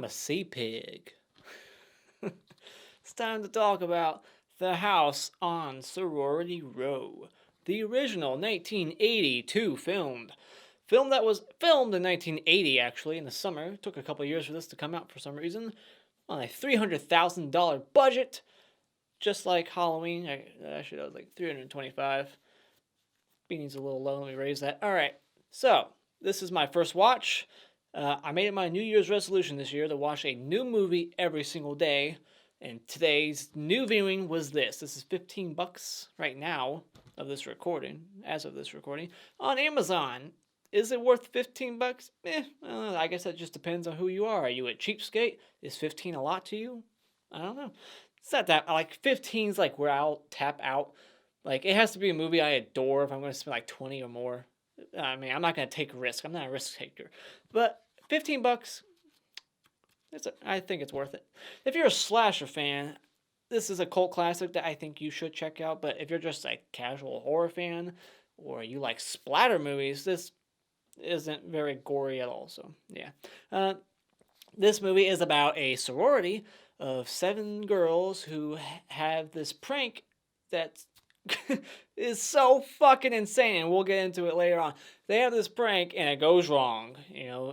I'm a sea pig. It's time to talk about The House on Sorority Row, the original 1982 film that was filmed in 1980 actually in the summer. It took a couple years for this to come out for some reason on a $300,000 budget, just like Halloween. Actually, that was like 325. Beanie's a little low. Let me raise that. All right, so this is my first watch. I made it my New Year's resolution this year to watch a new movie every single day. And today's new viewing was this. This is $15 right now of this recording, as of this recording, on Amazon. Is it worth $15? I guess that just depends on who you are. Are you a cheapskate? Is 15 a lot to you? I don't know. It's not that, like, 15's like where I'll tap out. Like, it has to be a movie I adore if I'm going to spend like 20 or more. I mean, I'm not going to take a risk. I'm not a risk taker. But $15, I think it's worth it. If you're a slasher fan, this is a cult classic that I think you should check out. But if you're just a casual horror fan or you like splatter movies, this isn't very gory at all. So, yeah. This movie is about a sorority of 7 girls who have this prank that is so fucking insane, and we'll get into it later on. They have this prank, and it goes wrong,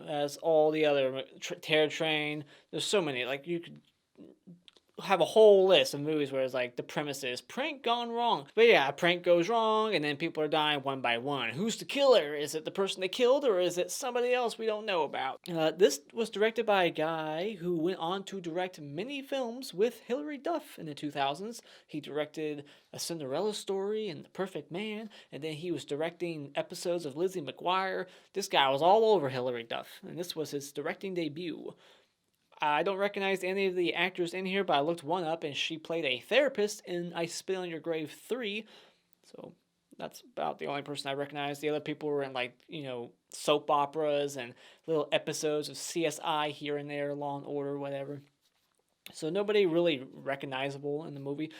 as all the other Terror Train. There's so many, like, you could have a whole list of movies where it's like the premise is prank gone wrong. But yeah, a prank goes wrong and then people are dying one by one. Who's the killer? Is it the person they killed or is it somebody else we don't know about? This was directed by a guy who went on to direct many films with Hilary Duff in the 2000s. He directed A Cinderella Story and The Perfect Man, and then he was directing episodes of Lizzie McGuire. This guy was all over Hilary Duff, and this was his directing debut. I don't recognize any of the actors in here, but I looked one up, and she played a therapist in I Spit on Your Grave 3. So that's about the only person I recognize. The other people were in, like, soap operas and little episodes of CSI here and there, Law and Order, whatever. So nobody really recognizable in the movie.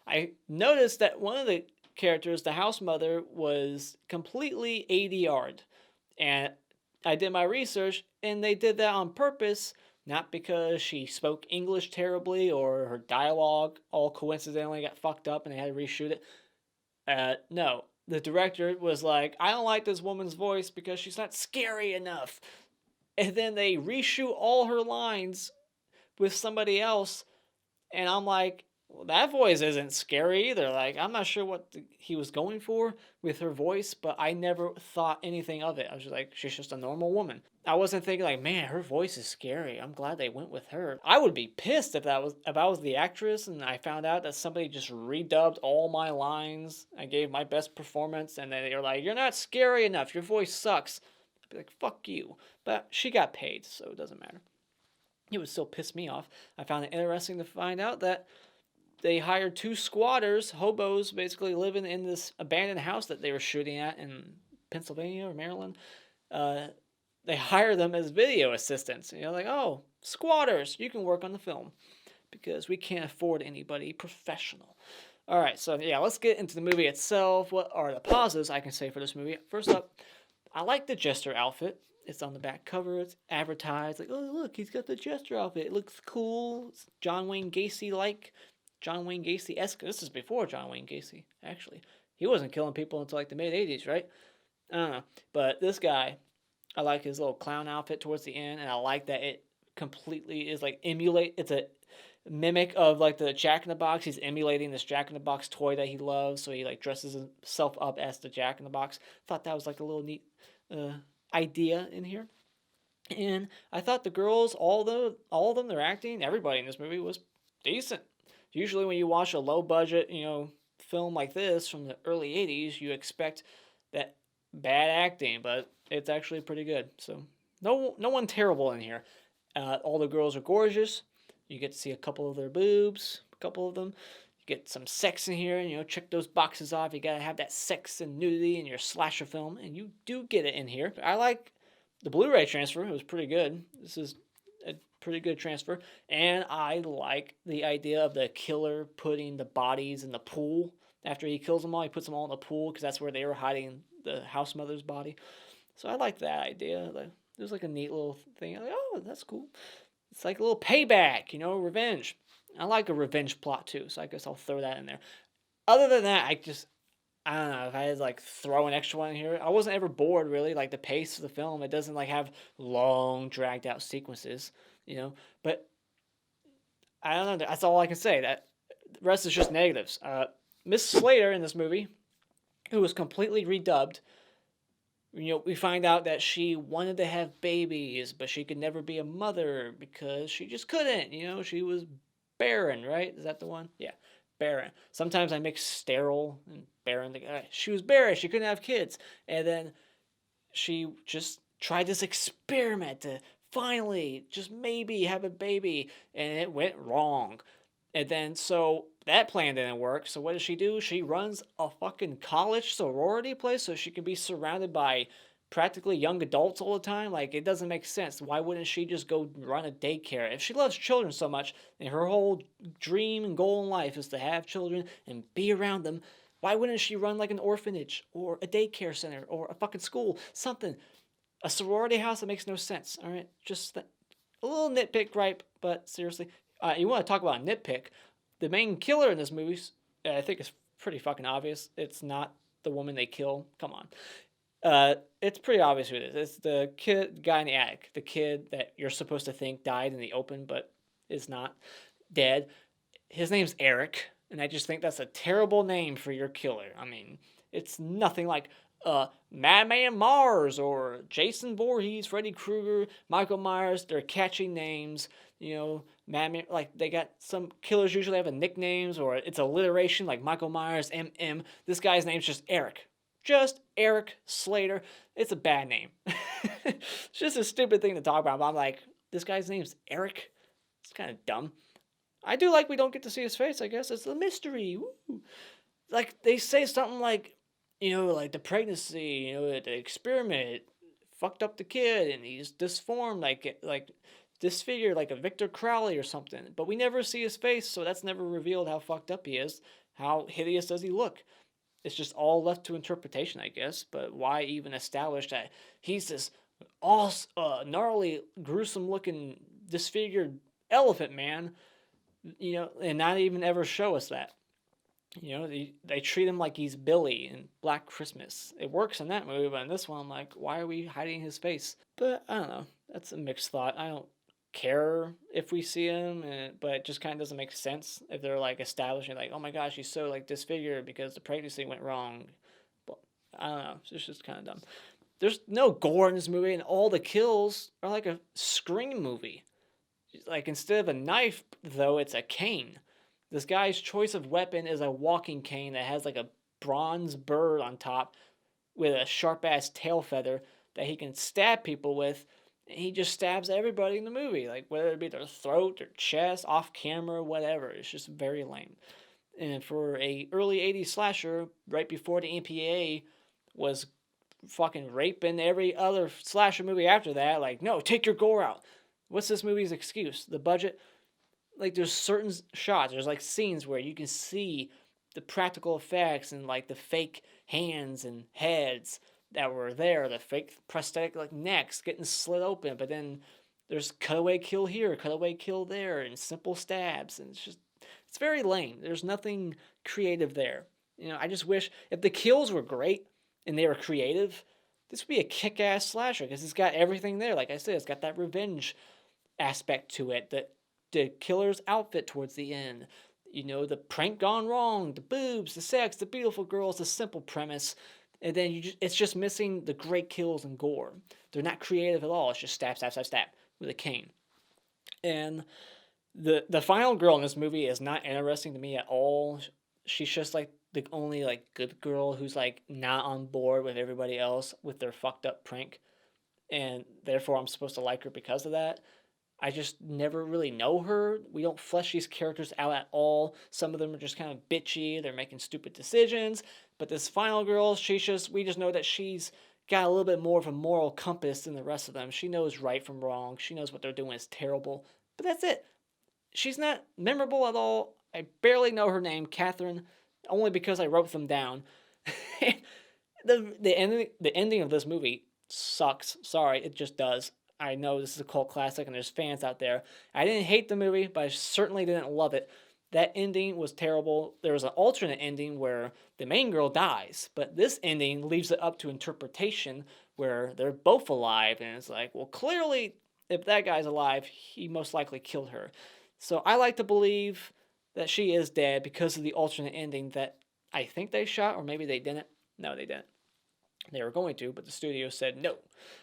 I noticed that one of the characters, the house mother, was completely ADR'd. And I did my research, and they did that on purpose. Not because she spoke English terribly or her dialogue all coincidentally got fucked up and they had to reshoot it. No. The director was like, I don't like this woman's voice because she's not scary enough. And then they reshoot all her lines with somebody else. And I'm like, well, that voice isn't scary either. Like, I'm not sure what he was going for with her voice, but I never thought anything of it. I was just like, she's just a normal woman. I wasn't thinking like, man, her voice is scary. I'm glad they went with her. I would be pissed if I was the actress and I found out that somebody just redubbed all my lines. I gave my best performance and then they were like, you're not scary enough. Your voice sucks. I'd be like, fuck you. But she got paid, so it doesn't matter. It would still piss me off. I found it interesting to find out that they hired 2 squatters, hobos, basically living in this abandoned house that they were shooting at in Pennsylvania or Maryland. They hire them as video assistants. Like, oh, squatters, you can work on the film because we can't afford anybody professional. All right, so yeah, let's get into the movie itself. What are the positives I can say for this movie? First up, I like the Jester outfit. It's on the back cover. It's advertised. Like, oh, look, he's got the Jester outfit. It looks cool. It's John Wayne Gacy-like. John Wayne Gacy-esque. This is before John Wayne Gacy, actually. He wasn't killing people until like the mid-'80s, right? I don't know. But this guy, I like his little clown outfit towards the end, and I like that it completely is like it's a mimic of like the Jack-in-the-Box. He's emulating this Jack-in-the-Box toy that he loves, so he like dresses himself up as the Jack-in-the-Box. Thought that was like a little neat idea in here. And I thought the girls, all of them, their acting, everybody in this movie was decent. Usually when you watch a low-budget, film like this from the early 80s, you expect that bad acting, but it's actually pretty good. So no one terrible in here. All the girls are gorgeous. You get to see a couple of their boobs, a couple of them. You get some sex in here, check those boxes off. You gotta have that sex and nudity in your slasher film, and you do get it in here. I like the Blu-ray transfer. It was pretty good. This is a pretty good transfer. And I like the idea of the killer putting the bodies in the pool. After he kills them all, he puts them all in the pool because that's where they were hiding the house mother's body. So I like that idea. It was like a neat little thing. I'm like, oh, that's cool. It's like a little payback, revenge. I like a revenge plot too, so I guess I'll throw that in there. Other than that, I don't know, if I had to like throw an extra one in here, I wasn't ever bored really. Like the pace of the film, it doesn't like have long dragged out sequences, But I don't know. That's all I can say. That the rest is just negatives. Miss Slater in this movie, who was completely redubbed. We find out that she wanted to have babies, but she could never be a mother because she just couldn't. She was barren, right? Is that the one? Yeah, barren. Sometimes I mix sterile and barren together. She was barren. She couldn't have kids, and then she just tried this experiment to finally just maybe have a baby, and it went wrong. And then so that plan didn't work. So what does she do? She runs a fucking college sorority place so she can be surrounded by practically young adults all the time. Like it doesn't make sense. Why wouldn't she just go run a daycare? If she loves children so much and her whole dream and goal in life is to have children and be around them, why wouldn't she run like an orphanage or a daycare center or a fucking school? Something. A sorority house that makes no sense. All right, just a little nitpick gripe, but seriously, you want to talk about a nitpick? The main killer in this movie, I think, is pretty fucking obvious. It's not the woman they kill. Come on, it's pretty obvious who it is. It's the guy in the attic, the kid that you're supposed to think died in the open, but is not dead. His name's Eric, and I just think that's a terrible name for your killer. I mean, it's nothing like Madman Mars or Jason Voorhees, Freddy Krueger, Michael Myers. They're catchy names, Madman. Like they got some killers usually have a nicknames or it's alliteration like Michael Myers, MM. This guy's name's just Eric. Just Eric Slater. It's a bad name. It's just a stupid thing to talk about. But I'm like, this guy's name's Eric. It's kind of dumb. I do like we don't get to see his face, I guess. It's a mystery. Woo. Like, they say something like, like the pregnancy, the experiment fucked up the kid and he's disformed, like disfigured like a Victor Crowley or something. But we never see his face, so that's never revealed how fucked up he is. How hideous does he look? It's just all left to interpretation, I guess. But why even establish that he's this gnarly, gruesome-looking, disfigured elephant man, and not even ever show us that. They treat him like he's Billy in Black Christmas. It works in that movie, but in this one, I'm like, why are we hiding his face? But I don't know. That's a mixed thought. I don't care if we see him, but it just kind of doesn't make sense if they're like establishing like, oh my gosh, he's so like disfigured because the pregnancy went wrong. But I don't know. It's just kind of dumb. There's no gore in this movie, and all the kills are like a Scream movie. Like instead of a knife, though, it's a cane. This guy's choice of weapon is a walking cane that has like a bronze bird on top with a sharp ass tail feather that he can stab people with. And he just stabs everybody in the movie, like whether it be their throat, their chest, off camera, whatever. It's just very lame. And for a early 80s slasher, right before the MPAA was fucking raping every other slasher movie after that, like, no, take your gore out. What's this movie's excuse? The budget? Like there's certain shots, there's like scenes where you can see the practical effects and like the fake hands and heads that were there, the fake prosthetic like necks getting slit open, but then there's cutaway kill here, cutaway kill there, and simple stabs, and it's very lame. There's nothing creative there. I just wish if the kills were great and they were creative, this would be a kick-ass slasher because it's got everything there. Like I said, it's got that revenge aspect to it, the killer's outfit towards the end, the prank gone wrong, the boobs, the sex, the beautiful girls, the simple premise, and then it's just missing the great kills and gore. They're not creative at all. It's just stab, stab, stab, stab with a cane. And the final girl in this movie is not interesting to me at all. She's just like the only like good girl who's like not on board with everybody else with their fucked up prank, and therefore I'm supposed to like her because of that. I just never really know her. We don't flesh these characters out at all. Some of them are just kind of bitchy. They're making stupid decisions. But this final girl, we just know that she's got a little bit more of a moral compass than the rest of them. She knows right from wrong. She knows what they're doing is terrible. But that's it. She's not memorable at all. I barely know her name, Catherine, only because I wrote them down. The ending of this movie sucks. Sorry, it just does. I know this is a cult classic and there's fans out there. I didn't hate the movie, but I certainly didn't love it. That ending was terrible. There was an alternate ending where the main girl dies, but this ending leaves it up to interpretation where they're both alive, and it's like, well, clearly, if that guy's alive, he most likely killed her. So I like to believe that she is dead because of the alternate ending that I think they shot, or maybe they didn't. No, they didn't. They were going to, but the studio said no.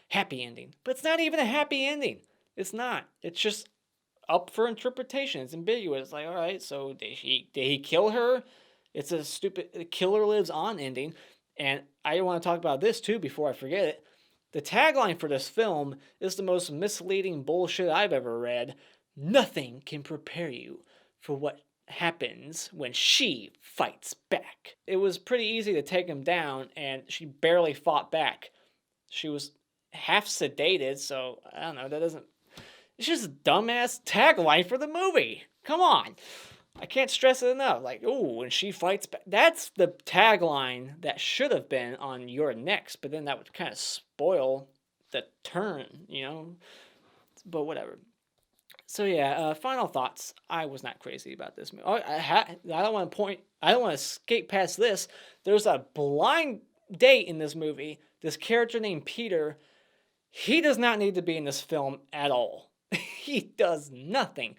Happy ending. But it's not even a happy ending. It's not. It's just up for interpretation. It's ambiguous. It's like, all right, so did he kill her? It's a stupid killer lives on ending. And I want to talk about this too before I forget it. The tagline for this film is the most misleading bullshit I've ever read. Nothing can prepare you for what happens when she fights back. It was pretty easy to take him down, and she barely fought back. She was half sedated, so I don't know, that doesn't... It's just a dumbass tagline for the movie. Come on. I can't stress it enough. Like, ooh, when she fights back. That's the tagline that should have been on Your Next, but then that would kind of spoil the turn, you know? But whatever. So yeah, final thoughts. I was not crazy about this movie. I don't want to skate past this. There's a blind date in this movie. This character named Peter, he does not need to be in this film at all. He does nothing.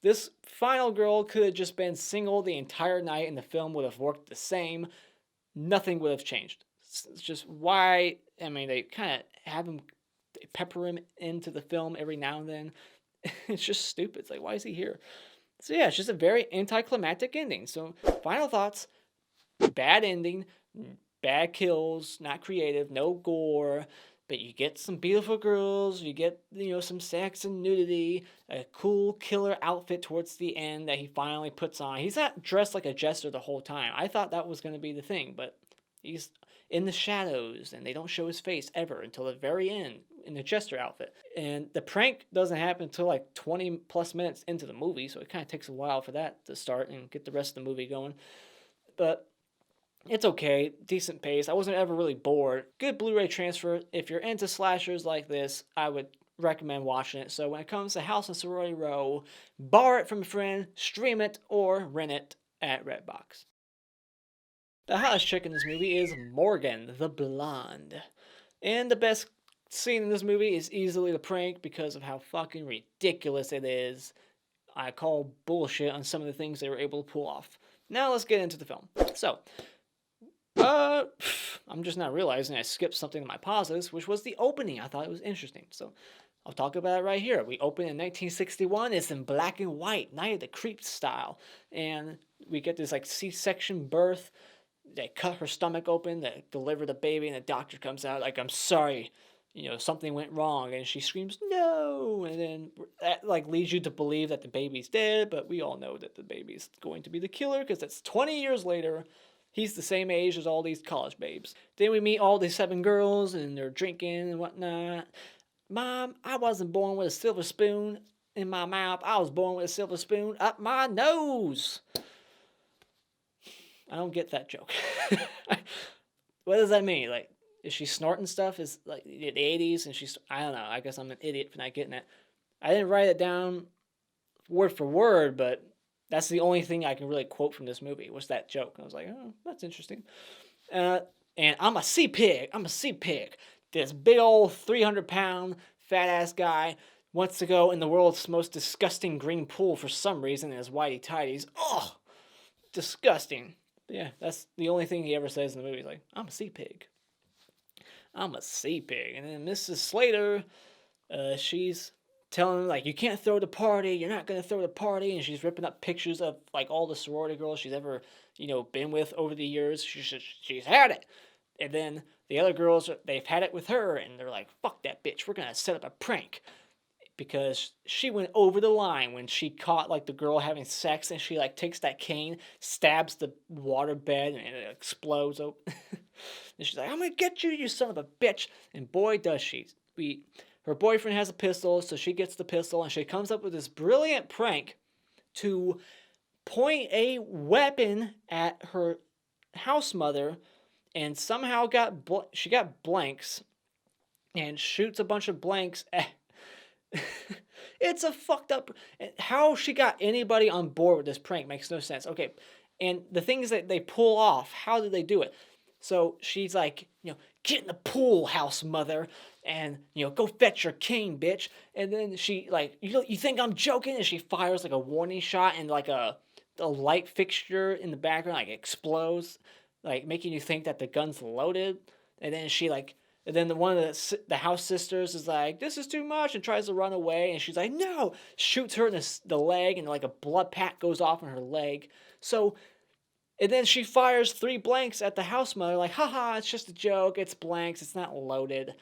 This final girl could have just been single the entire night and the film would have worked the same. Nothing would have changed. It's just why, I mean, they kind of have him, they pepper him into the film every now and then. It's just stupid. It's like, why is he here? So yeah, it's just a very anticlimactic ending. So final thoughts, bad ending, bad kills, not creative, no gore, but you get some beautiful girls, you get, you know, some sex and nudity, a cool killer outfit towards the end that he finally puts on. He's not dressed like a jester the whole time. I thought that was going to be the thing, but he's in the shadows and they don't show his face ever until the very end in the jester outfit. And the prank doesn't happen until like 20 plus minutes into the movie, so it kind of takes a while for that to start and get the rest of the movie going. But it's okay, decent pace. I wasn't ever really bored. Good Blu-ray transfer. If you're into slashers like this, I would recommend watching it. So when it comes to House and Sorority Row, borrow it from a friend, stream it, or rent it at Redbox. The hottest chick in this movie is Morgan, the blonde. And the best scene in this movie is easily the prank because of how fucking ridiculous it is. I call bullshit on some of the things they were able to pull off. Now let's get into the film. So, I'm just not realizing I skipped something in my positives, which was the opening. I thought it was interesting. So, I'll talk about it right here. We open in 1961. It's in black and white, Night of the Creeps style. And we get this, like, C-section birth. They cut her stomach open, they deliver the baby, and the doctor comes out like, I'm sorry, you know, something went wrong. And she screams, no! And then that, like, leads you to believe that the baby's dead, but we all know that the baby's going to be the killer because it's 20 years later. He's the same age as all these college babes. Then we meet all these 7 girls, and they're drinking and whatnot. Mom, I wasn't born with a silver spoon in my mouth. I was born with a silver spoon up my nose. I don't get that joke. What does that mean? Like, is she snorting stuff? Is like the 80s and she's... I don't know. I guess I'm an idiot for not getting it. I didn't write it down word for word, but that's the only thing I can really quote from this movie was that joke. I was like, oh, that's interesting. And I'm a sea pig. I'm a sea pig. This big old 300-pound fat-ass guy wants to go in the world's most disgusting green pool for some reason in his whitey tighties. Oh, disgusting. But yeah, that's the only thing he ever says in the movie. He's like, I'm a sea pig. I'm a sea pig. And then Mrs. Slater, she's telling him, like, you can't throw the party. You're not going to throw the party. And she's ripping up pictures of, like, all the sorority girls she's ever, you know, been with over the years. She's had it. And then the other girls, they've had it with her. And they're like, fuck that bitch. We're going to set up a prank. Because she went over the line when she caught, like, the girl having sex. And she, like, takes that cane, stabs the water bed, and it explodes open. And she's like, I'm going to get you, you son of a bitch. And boy, does she. Her boyfriend has a pistol, so she gets the pistol. And she comes up with this brilliant prank to point a weapon at her house mother. And somehow she got blanks. and shoots a bunch of blanks at. It's a fucked up. How she got anybody on board with this prank makes no sense. Okay, and the things that they pull off, how did they do it? So she's like, get in the pool, house mother, and go fetch your king, bitch. And then she like, you think I'm joking? And she fires like a warning shot, and like a light fixture in the background like explodes, like making you think that the gun's loaded. And then she like, and then one of the house sisters is like, this is too much, and tries to run away. And she's like, no, shoots her in the leg, and like a blood pack goes off in her leg. So, and then she fires 3 blanks at the house mother, like, haha, it's just a joke, it's blanks, it's not loaded.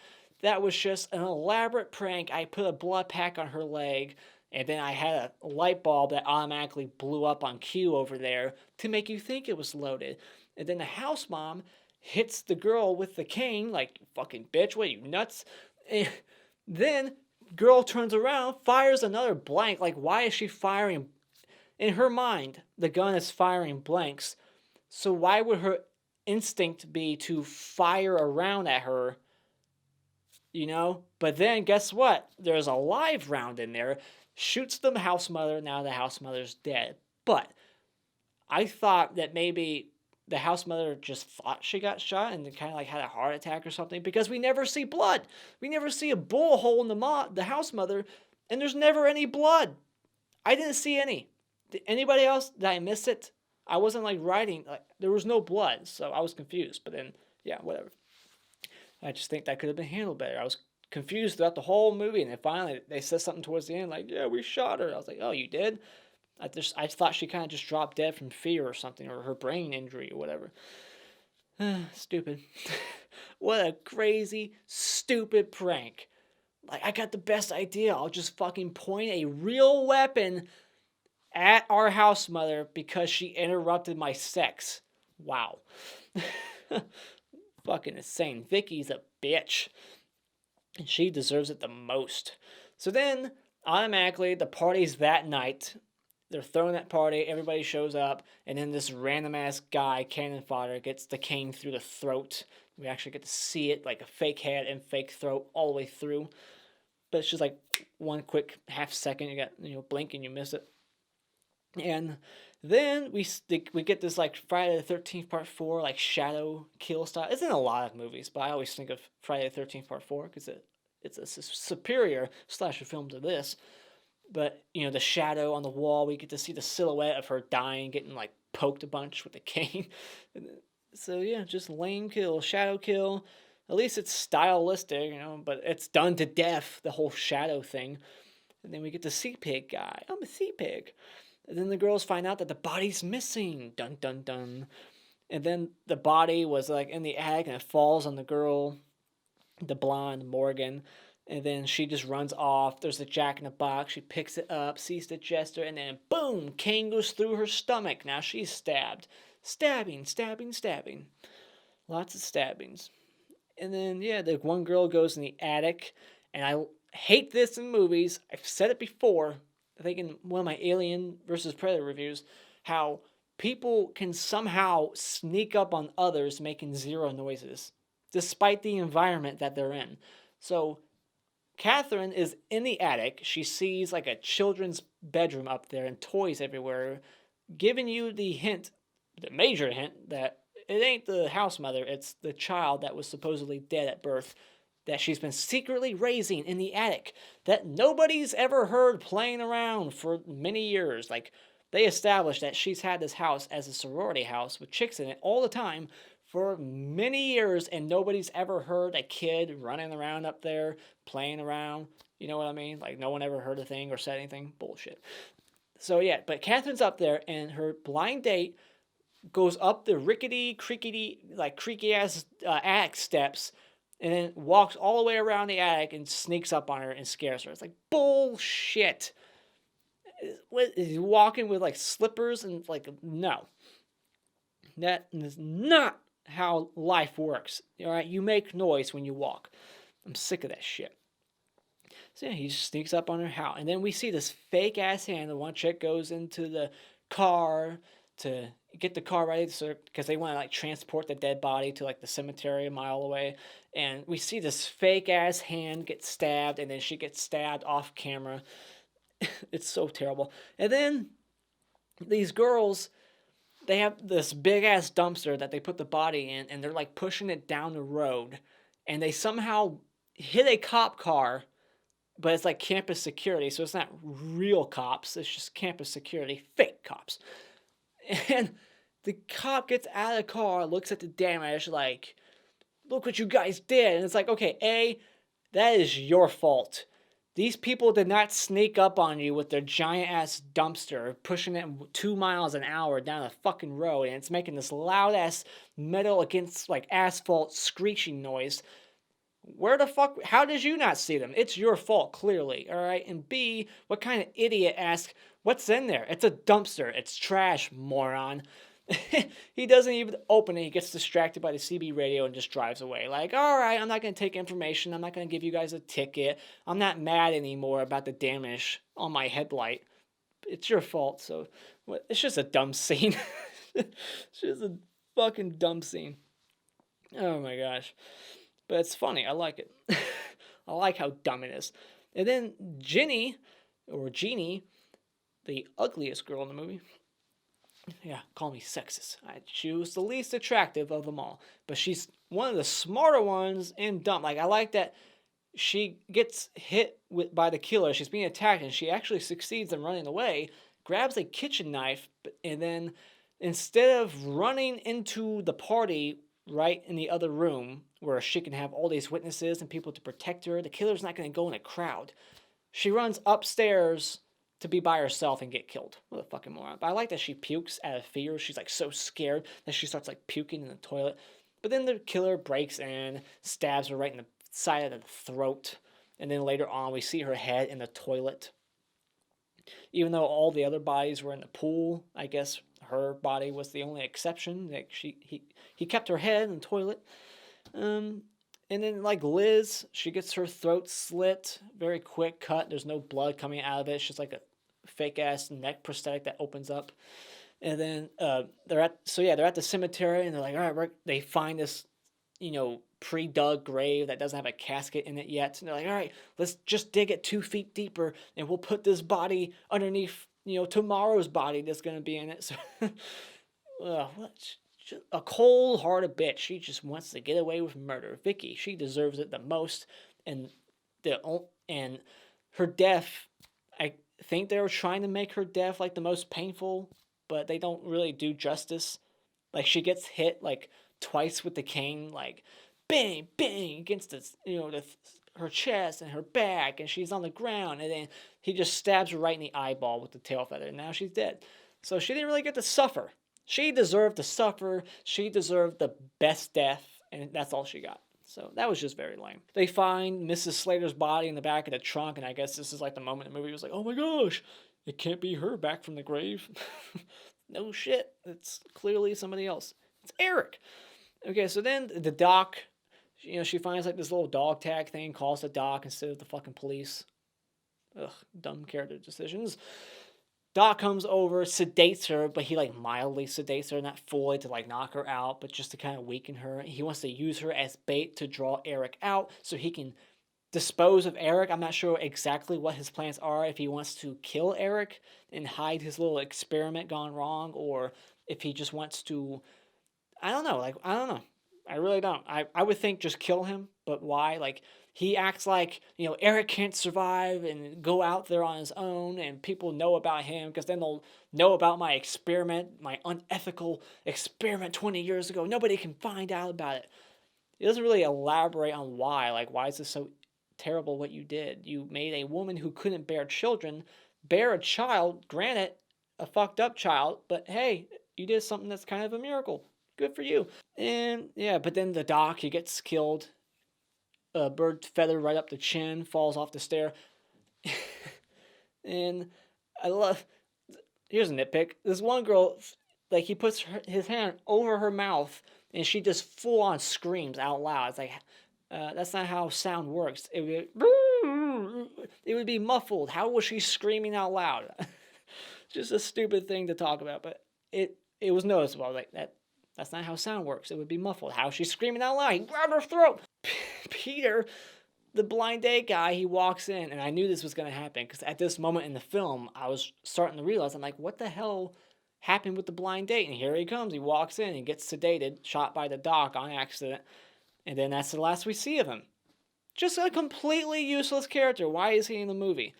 That was just an elaborate prank. I put a blood pack on her leg, and then I had a light bulb that automatically blew up on cue over there to make you think it was loaded. And then the house mom hits the girl with the cane, like, fucking bitch, what are you, nuts? And then girl turns around, fires another blank. Like, why is she firing? In her mind, the gun is firing blanks. So why would her instinct be to fire around at her? But then guess what? There's a live round in there. Shoots the house mother. Now the house mother's dead. But I thought that maybe the house mother just thought she got shot and kind of like had a heart attack or something, because we never see blood. We never see a bullet hole in the house mother, and there's never any blood. I didn't see any. Did anybody else? Did I miss it? I wasn't like writing, like there was no blood, so I was confused. But then, yeah, whatever. I just think that could have been handled better. I was confused throughout the whole movie, and then finally they said something towards the end, like, "Yeah, we shot her." I was like, "Oh, you did?" I thought she kind of just dropped dead from fear or something, or her brain injury or whatever. Stupid. What a crazy, stupid prank. Like, I got the best idea. I'll just fucking point a real weapon at our house mother because she interrupted my sex. Wow. Fucking insane. Vicky's a bitch. And she deserves it the most. So then, automatically, the party's that night. They're throwing that party, everybody shows up, and then this random ass guy, cannon fodder, gets the cane through the throat. We actually get to see it, like a fake head and fake throat all the way through. But it's just like one quick half second. You got, blink and you miss it. And then we get this like Friday the 13th Part 4, like shadow kill style. It's in a lot of movies, but I always think of Friday the 13th Part 4 because it's a superior slasher film to this. But, the shadow on the wall, we get to see the silhouette of her dying, getting like poked a bunch with a cane. So yeah, just lame kill, shadow kill. At least it's stylistic, but it's done to death, the whole shadow thing. And then we get the sea pig guy. I'm a sea pig. And then the girls find out that the body's missing. Dun, dun, dun. And then the body was like in the attic and it falls on the girl, the blonde, Morgan. And then she just runs off. There's a jack in the box. She picks it up, sees the jester, and then boom, cane goes through her stomach. Now she's stabbed. Stabbing, stabbing, stabbing. Lots of stabbings. And then, yeah, the one girl goes in the attic. And I hate this in movies. I've said it before. I think in one of my Alien versus Predator reviews, how people can somehow sneak up on others making zero noises, despite the environment that they're in. So, Catherine is in the attic. She sees like a children's bedroom up there and toys everywhere, giving you the hint, the major hint, that it ain't the house mother, it's the child that was supposedly dead at birth, that she's been secretly raising in the attic, that nobody's ever heard playing around for many years. Like, they established that she's had this house as a sorority house with chicks in it all the time for many years, and nobody's ever heard a kid running around up there, playing around. You know what I mean? Like, no one ever heard a thing or said anything. Bullshit. So, yeah, but Catherine's up there, and her blind date goes up the creaky-ass attic steps, and then walks all the way around the attic and sneaks up on her and scares her. It's like, bullshit. What, is he walking with, like, slippers and, like, no. That is not how life works. All right, you make noise when you walk. I'm sick of that shit. So yeah, he just sneaks up on her house. And then we see this fake-ass hand. The one chick goes into the car, to get the car ready because they want to like transport the dead body to like the cemetery a mile away. And we see this fake ass hand get stabbed, and then she gets stabbed off camera. It's so terrible. And then these girls, they have this big ass dumpster that they put the body in, and they're like pushing it down the road, and they somehow hit a cop car, but it's like campus security, so it's not real cops, it's just campus security, fake cops. And the cop gets out of the car, looks at the damage, like, look what you guys did. And it's like, okay, A, that is your fault. These people did not sneak up on you with their giant ass dumpster, pushing it 2 miles an hour down a fucking road, and it's making this loud ass metal against like asphalt screeching noise. Where the fuck? How did you not see them? It's your fault, clearly. All right. And B, what kind of idiot asks, what's in there? It's a dumpster. It's trash, moron. He doesn't even open it. He gets distracted by the CB radio and just drives away. Like, all right, I'm not going to take information. I'm not going to give you guys a ticket. I'm not mad anymore about the damage on my headlight. It's your fault. So it's just a dumb scene. It's just a fucking dumb scene. Oh my gosh. But it's funny. I like it. I like how dumb it is. And then Ginny, or Jeannie, the ugliest girl in the movie. Yeah, call me sexist. She was the least attractive of them all. But she's one of the smarter ones and dumb. Like, I like that she gets hit by the killer. She's being attacked, and she actually succeeds in running away, grabs a kitchen knife, and then instead of running into the party right in the other room where she can have all these witnesses and people to protect her, the killer's not going to go in a crowd. She runs upstairs to be by herself and get killed. What a fucking moron. But I like that she pukes out of fear. She's like so scared that she starts like puking in the toilet. But then the killer breaks in, stabs her right in the side of the throat. And then later on we see her head in the toilet. Even though all the other bodies were in the pool, I guess her body was the only exception. Like he kept her head in the toilet. And then, like, Liz, she gets her throat slit. Very quick cut. There's no blood coming out of it. It's just like a fake-ass neck prosthetic that opens up. And then they're at the cemetery, and they're like, all right, they find this, pre-dug grave that doesn't have a casket in it yet. And they're like, all right, let's just dig it 2 feet deeper, and we'll put this body underneath, tomorrow's body that's going to be in it. So, a cold-hearted bitch. She just wants to get away with murder. Vicky, she deserves it the most, and her death. I think they were trying to make her death like the most painful, but they don't really do justice. Like, she gets hit like twice with the cane, like bang, bang against her chest and her back, and she's on the ground, and then he just stabs her right in the eyeball with the tail feather, and now she's dead. So she didn't really get to suffer. She deserved to suffer. She deserved the best death, and that's all she got. So that was just very lame. They find Mrs. Slater's body in the back of the trunk, and I guess this is like the moment the movie was like, oh my gosh, it can't be her back from the grave. No shit. It's clearly somebody else. It's Eric. Okay, so then the doc, she finds like this little dog tag thing, calls the doc instead of the fucking police. Ugh, dumb character decisions. Doc comes over, sedates her, but he like mildly sedates her, not fully to like knock her out, but just to kind of weaken her. He wants to use her as bait to draw Eric out so he can dispose of Eric. I'm not sure exactly what his plans are, if he wants to kill Eric and hide his little experiment gone wrong, or if he just wants to, I don't know. I really don't. I would think just kill him, but why? Like, he acts like, Eric can't survive and go out there on his own, and people know about him because then they'll know about my experiment, my unethical experiment 20 years ago. Nobody can find out about it. He doesn't really elaborate on why. Like, why is this so terrible what you did? You made a woman who couldn't bear children bear a child, granted, a fucked up child, but hey, you did something that's kind of a miracle. Good for you. And yeah, but then the doc, he gets killed. A bird feather right up the chin, falls off the stair. And here's a nitpick. This one girl, like, he puts his hand over her mouth, and she just full on screams out loud. It's like, that's not how sound works. It would be muffled. How was she screaming out loud? Just a stupid thing to talk about, but it was noticeable. Like, that's not how sound works. It would be muffled. How is she screaming out loud? He grabbed her throat. Peter, the blind date guy, he walks in, and I knew this was going to happen, because at this moment in the film, I was starting to realize, I'm like, what the hell happened with the blind date? And here he comes. He walks in and gets sedated, shot by the doc on accident, and then that's the last we see of him. Just a completely useless character. Why is he in the movie?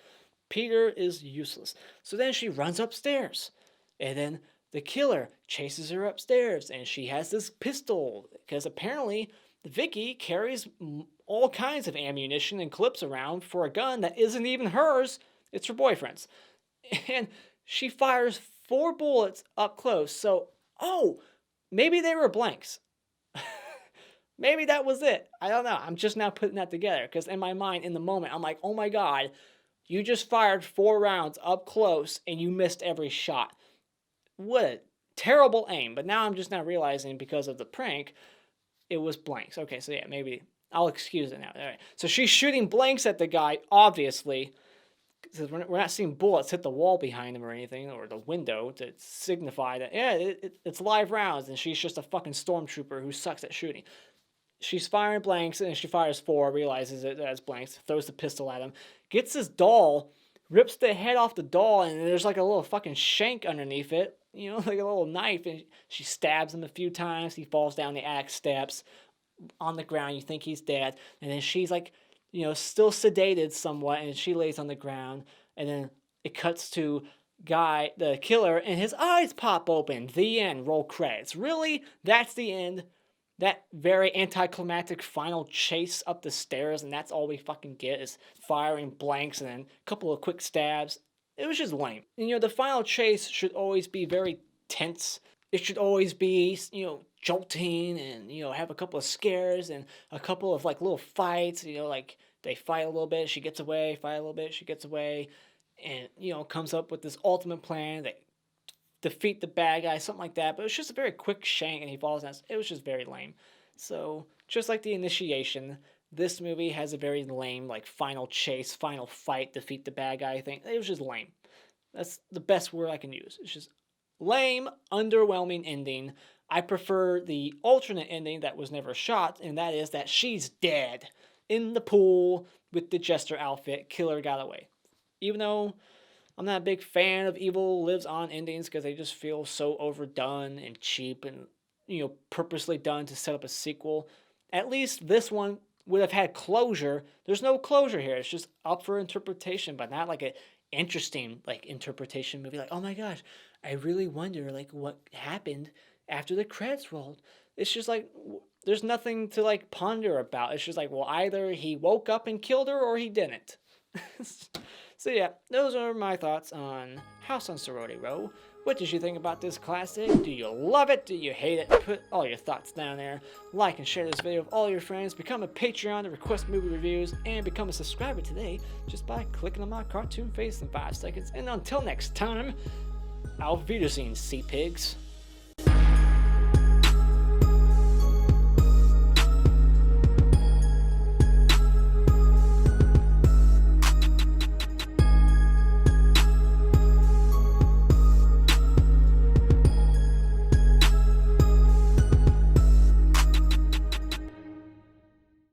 Peter is useless. So then she runs upstairs, and then the killer chases her upstairs, and she has this pistol, because apparently Vicky carries all kinds of ammunition and clips around for a gun that isn't even hers. It's her boyfriend's. And she fires 4 bullets up close. So, maybe they were blanks. Maybe that was it. I don't know. I'm just now putting that together, because in my mind, in the moment, I'm like, oh my God, you just fired 4 rounds up close and you missed every shot. What a terrible aim. But now I'm just now realizing, because of the prank, it was blanks. Okay, so yeah, maybe I'll excuse it now. All right. So she's shooting blanks at the guy, obviously, because we're not seeing bullets hit the wall behind him or anything, or the window, to signify that, yeah, it's live rounds, and she's just a fucking stormtrooper who sucks at shooting. She's firing blanks, and she fires 4, realizes it as blanks, throws the pistol at him, gets this doll, rips the head off the doll, and there's like a little fucking shank underneath it, you know, like a little knife, and she stabs him a few times. He falls down the attic steps on the ground. You think he's dead, and then she's like, you know, still sedated somewhat, and she lays on the ground, and then it cuts to the killer, and his eyes pop open. The end. Roll credits. Really? That's the end? That very anticlimactic final chase up the stairs, and that's all we fucking get, is firing blanks and then a couple of quick stabs. It was just lame. And, you know, the final chase should always be very tense. It should always be, you know, jolting, and, you know, have a couple of scares and a couple of, like, little fights. You know, like, they fight a little bit, she gets away, fight a little bit, she gets away, and, you know, comes up with this ultimate plan that defeat the bad guy, something like that. But it was just a very quick shank, and he falls down. It was just very lame. So, just like The Initiation, this movie has a very lame, like, final chase, final fight, defeat the bad guy thing. It was just lame. That's the best word I can use. It's just lame, underwhelming ending. I prefer the alternate ending that was never shot, and that is that she's dead in the pool with the jester outfit. Killer got away. Even though I'm not a big fan of Evil Lives On endings, because they just feel so overdone and cheap and, you know, purposely done to set up a sequel. At least this one would have had closure. There's no closure here. It's just up for interpretation, but not like an interesting, like, interpretation movie. Like, oh my gosh, I really wonder, like, what happened after the credits rolled. It's just like, there's nothing to, like, ponder about. It's just like, well, either he woke up and killed her or he didn't. So yeah, those are my thoughts on House on Sorority Row. What did you think about this classic? Do you love it? Do you hate it? Put all your thoughts down there. Like and share this video with all your friends. Become a Patreon to request movie reviews. And become a subscriber today just by clicking on my cartoon face in 5 seconds. And until next time, auf Wiedersehen, sea pigs.